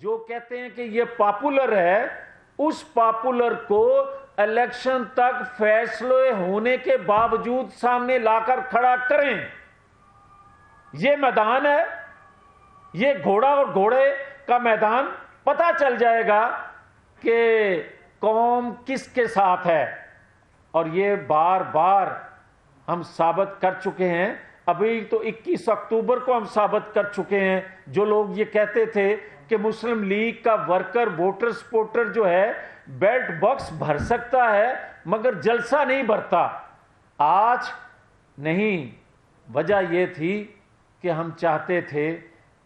جو کہتے ہیں کہ یہ پاپولر ہے، اس پاپولر کو الیکشن تک فیصلے ہونے کے باوجود سامنے لا کر کھڑا کریں. یہ میدان ہے، یہ گھوڑا اور گھوڑے کا میدان. پتہ چل جائے گا کہ قوم کس کے ساتھ ہے. اور یہ بار بار ہم ثابت کر چکے ہیں. ابھی تو 21 اکتوبر کو ہم ثابت کر چکے ہیں. جو لوگ یہ کہتے تھے کہ مسلم لیگ کا ورکر ووٹر سپورٹر جو ہے بیلٹ باکس بھر سکتا ہے مگر جلسہ نہیں بھرتا، آج نہیں. وجہ یہ تھی کہ ہم چاہتے تھے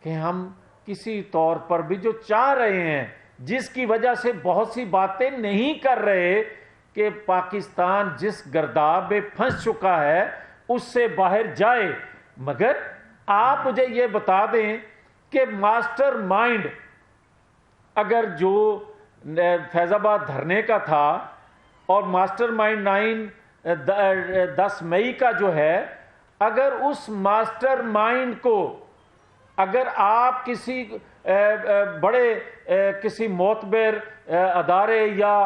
کہ ہم کسی طور پر بھی جو چاہ رہے ہیں، جس کی وجہ سے بہت سی باتیں نہیں کر رہے، کہ پاکستان جس گرداب میں پھنس چکا ہے اس سے باہر جائے. مگر آپ مجھے یہ بتا دیں کہ ماسٹر مائنڈ اگر جو فیض آباد دھرنے کا تھا اور ماسٹر مائنڈ 10 مئی کا جو ہے، اگر اس ماسٹر مائنڈ کو اگر آپ کسی بڑے کسی معتبر ادارے یا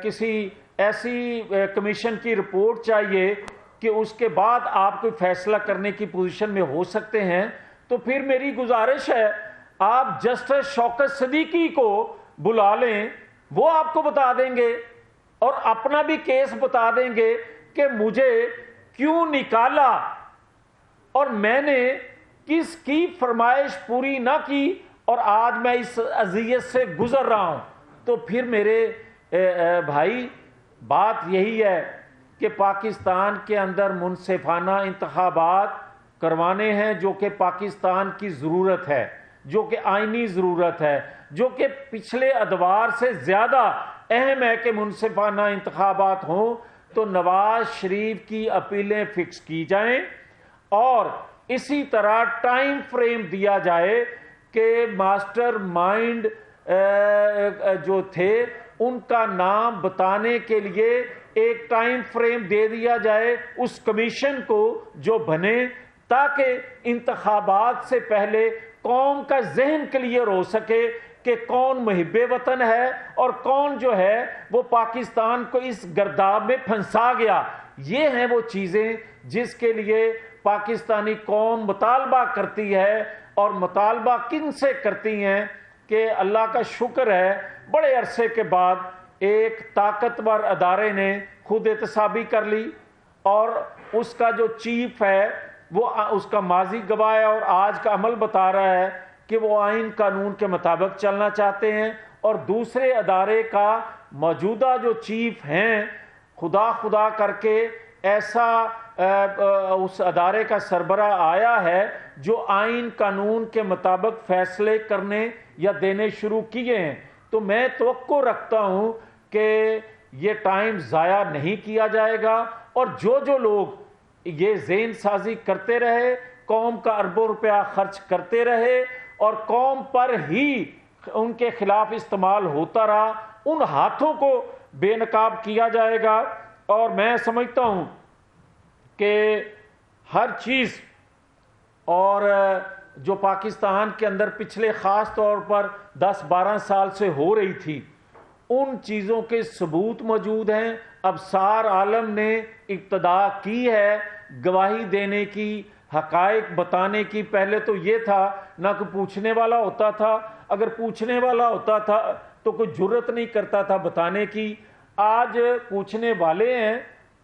کسی ایسی کمیشن کی رپورٹ چاہیے کہ اس کے بعد آپ کوئی فیصلہ کرنے کی پوزیشن میں ہو سکتے ہیں، تو پھر میری گزارش ہے آپ جسٹس شوکت صدیقی کو بلا لیں. وہ آپ کو بتا دیں گے اور اپنا بھی کیس بتا دیں گے کہ مجھے کیوں نکالا اور میں نے کس کی فرمائش پوری نہ کی اور آج میں اس اذیت سے گزر رہا ہوں. تو پھر میرے بھائی بات یہی ہے کہ پاکستان کے اندر منصفانہ انتخابات کروانے ہیں، جو کہ پاکستان کی ضرورت ہے، جو کہ آئینی ضرورت ہے، جو کہ پچھلے ادوار سے زیادہ اہم ہے کہ منصفانہ انتخابات ہوں. تو نواز شریف کی اپیلیں فکس کی جائیں اور اسی طرح ٹائم فریم دیا جائے کہ ماسٹر مائنڈ جو تھے ان کا نام بتانے کے لیے ایک ٹائم فریم دے دیا جائے اس کمیشن کو جو بنے، تاکہ انتخابات سے پہلے قوم کا ذہن کلیئر ہو سکے کہ کون محب وطن ہے اور کون جو ہے وہ پاکستان کو اس گرداب میں پھنسا گیا. یہ ہیں وہ چیزیں جس کے لیے پاکستانی قوم مطالبہ کرتی ہے. اور مطالبہ کن سے کرتی ہیں کہ اللہ کا شکر ہے بڑے عرصے کے بعد ایک طاقتور ادارے نے خود احتسابی کر لی اور اس کا جو چیف ہے وہ اس کا ماضی گواہ ہے اور آج کا عمل بتا رہا ہے کہ وہ آئین قانون کے مطابق چلنا چاہتے ہیں. اور دوسرے ادارے کا موجودہ جو چیف ہیں خدا کر کے ایسا اس ادارے کا سربراہ آیا ہے جو آئین قانون کے مطابق فیصلے کرنے یا دینے شروع کیے ہیں. تو میں توقع رکھتا ہوں کہ یہ ٹائم ضائع نہیں کیا جائے گا اور جو لوگ یہ ذہن سازی کرتے رہے، قوم کا اربوں روپیہ خرچ کرتے رہے اور قوم پر ہی ان کے خلاف استعمال ہوتا رہا، ان ہاتھوں کو بے نقاب کیا جائے گا. اور میں سمجھتا ہوں کہ ہر چیز اور جو پاکستان کے اندر پچھلے خاص طور پر 10-12 سال سے ہو رہی تھی، ان چیزوں کے ثبوت موجود ہیں. اب سار عالم نے ابتدا کی ہے گواہی دینے کی، حقائق بتانے کی. پہلے تو یہ تھا نہ کوئی پوچھنے والا ہوتا تھا، اگر پوچھنے والا ہوتا تھا تو کوئی جرت نہیں کرتا تھا بتانے کی. آج پوچھنے والے ہیں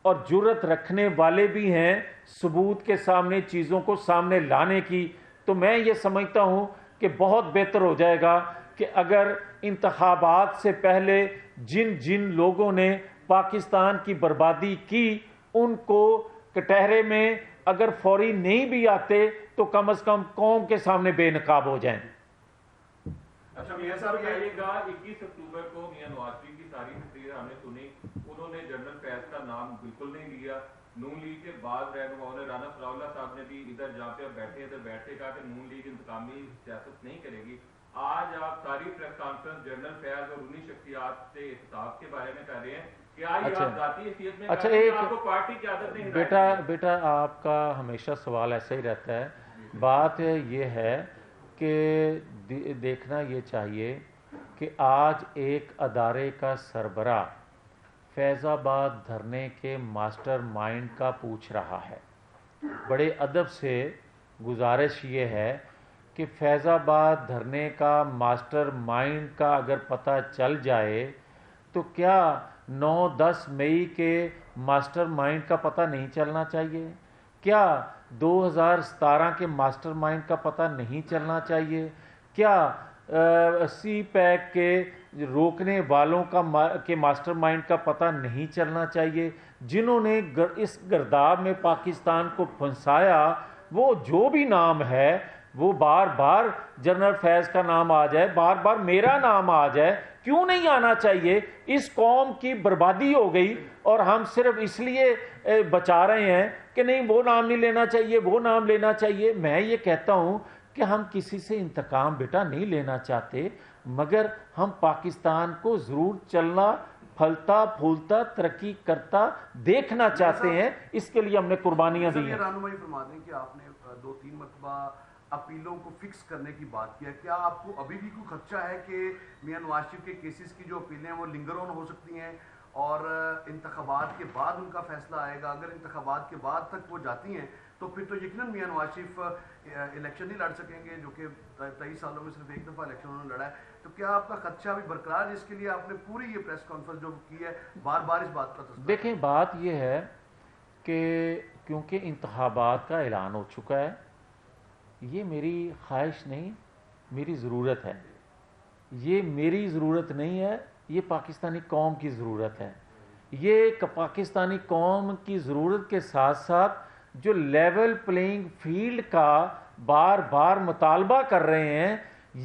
اور جرت رکھنے والے بھی ہیں ثبوت کے سامنے چیزوں کو سامنے لانے کی. تو میں یہ سمجھتا ہوں کہ بہت بہتر ہو جائے گا کہ اگر انتخابات سے پہلے جن لوگوں نے پاکستان کی بربادی کی ان کو کٹہرے میں اگر فوری نہیں بھی آتے تو کم از کم قوم کے سامنے بے نقاب ہو جائیں. اچھا میاں صاحب کہیے گا 21 اکتوبر کو میاں نواز شریف کی ساری تقریر ہم نے سنی، انہوں نے جنرل فیض کا نام بالکل نہیں لیا. نون لیگ کے بعض رہنماؤں نے، رانا ثناء اللہ صاحب نے بھی ادھر جہاں پہ بیٹھے ادھر بیٹھ کے کہا کہ نون لیگ انتقامی سیاست نہیں کرے گی. آج آپ ساری پریس کانفرنس جنرل فیض اور انہی شخصیات سے احتساب کے بارے میں کر رہے ہیں کہ آج آپ ذاتی حیثیت میں کر رہے ہیں آپ کو پارٹی قیادت نے بیٹا آپ کا ہمیشہ سوال ایسا ہی رہتا ہے. بات یہ ہے کہ دیکھنا یہ چاہیے کہ آج ایک ادارے کا سربراہ فیض آباد دھرنے کے ماسٹر مائنڈ کا پوچھ رہا ہے. بڑے ادب سے گزارش یہ ہے کہ فیض آباد دھرنے کا ماسٹر مائنڈ کا اگر پتہ چل جائے تو کیا 9-10 مئی کے ماسٹر مائنڈ کا پتہ نہیں چلنا چاہیے؟ کیا 2017 کے ماسٹر مائنڈ کا پتہ نہیں چلنا چاہیے؟ کیا سی پیک کے روکنے والوں کے ماسٹر مائنڈ کا پتہ نہیں چلنا چاہیے؟ جنہوں نے اس گرداب میں پاکستان کو پھنسایا، وہ جو بھی نام ہے، وہ بار بار جنرل فیض کا نام آ جائے، بار بار میرا نام آ جائے، کیوں نہیں آنا چاہیے؟ اس قوم کی بربادی ہو گئی اور ہم صرف اس لیے بچا رہے ہیں کہ نہیں وہ نام نہیں لینا چاہیے، وہ نام لینا چاہیے. میں یہ کہتا ہوں کہ ہم کسی سے انتقام بیٹا نہیں لینا چاہتے، مگر ہم پاکستان کو ضرور چلنا پھلتا پھولتا ترقی کرتا دیکھنا چاہتے ہیں. اس کے لیے ہم نے قربانیاں دی ہیں. رہنمائی فرما دیں کہ آپ نے 2-3 مرتبہ اپیلوں کو فکس کرنے کی بات کیا. کیا آپ کو ابھی بھی کوئی خدشہ ہے کہ میاں نواز شریف کے کیسز کی جو اپیلیں ہیں وہ لنگر آن ہو سکتی ہیں اور انتخابات کے بعد ان کا فیصلہ آئے گا؟ اگر انتخابات کے بعد تک وہ جاتی ہیں تو پھر تو یقیناً میاں نواز شریف الیکشن نہیں لڑ سکیں گے، جو کہ 23 سالوں میں صرف ایک دفعہ الیکشن انہوں نے لڑا ہے. تو کیا آپ کا خدشہ بھی برقرار ہے، جس کے لیے آپ نے پوری یہ پریس کانفرنس جو کی ہے بار بار اس بات کا تذکرہ؟ دیکھیں، بات یہ ہے کہ کیونکہ انتخابات کا اعلان ہو چکا ہے، یہ میری خواہش نہیں، میری ضرورت ہے. یہ میری ضرورت نہیں ہے، یہ پاکستانی قوم کی ضرورت ہے. یہ پاکستانی قوم کی ضرورت کے ساتھ ساتھ جو لیول پلینگ فیلڈ کا بار بار مطالبہ کر رہے ہیں،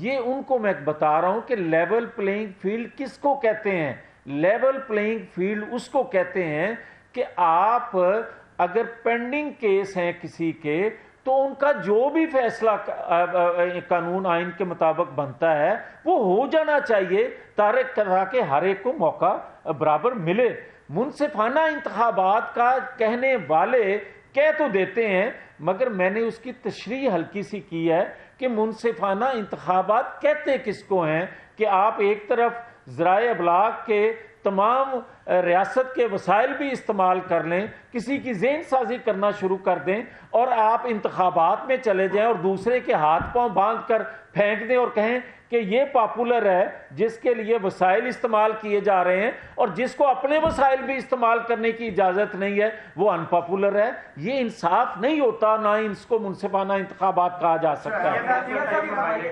یہ ان کو میں بتا رہا ہوں کہ لیول پلینگ فیلڈ کس کو کہتے ہیں؟ لیول پلینگ فیلڈ اس کو کہتے ہیں کہ آپ اگر پینڈنگ کیس ہیں کسی کے تو ان کا جو بھی فیصلہ قانون آئین کے مطابق بنتا ہے وہ ہو جانا چاہیے تاکہ ہر ایک کو موقع برابر ملے. منصفانہ انتخابات کا کہنے والے کہہ تو دیتے ہیں، مگر میں نے اس کی تشریح ہلکی سی کی ہے کہ منصفانہ انتخابات کہتے کس کو ہیں کہ آپ ایک طرف ذرائع ابلاغ کے تمام ریاست کے وسائل بھی استعمال کر لیں، کسی کی ذہن سازی کرنا شروع کر دیں اور آپ انتخابات میں چلے جائیں اور دوسرے کے ہاتھ پاؤں باندھ کر پھینک دیں اور کہیں کہ یہ پاپولر ہے جس کے لیے وسائل استعمال کیے جا رہے ہیں، اور جس کو اپنے وسائل بھی استعمال کرنے کی اجازت نہیں ہے وہ ان پاپولر ہے. یہ انصاف نہیں ہوتا، نہ اس کو منصفانہ انتخابات کہا جا سکتا ہے.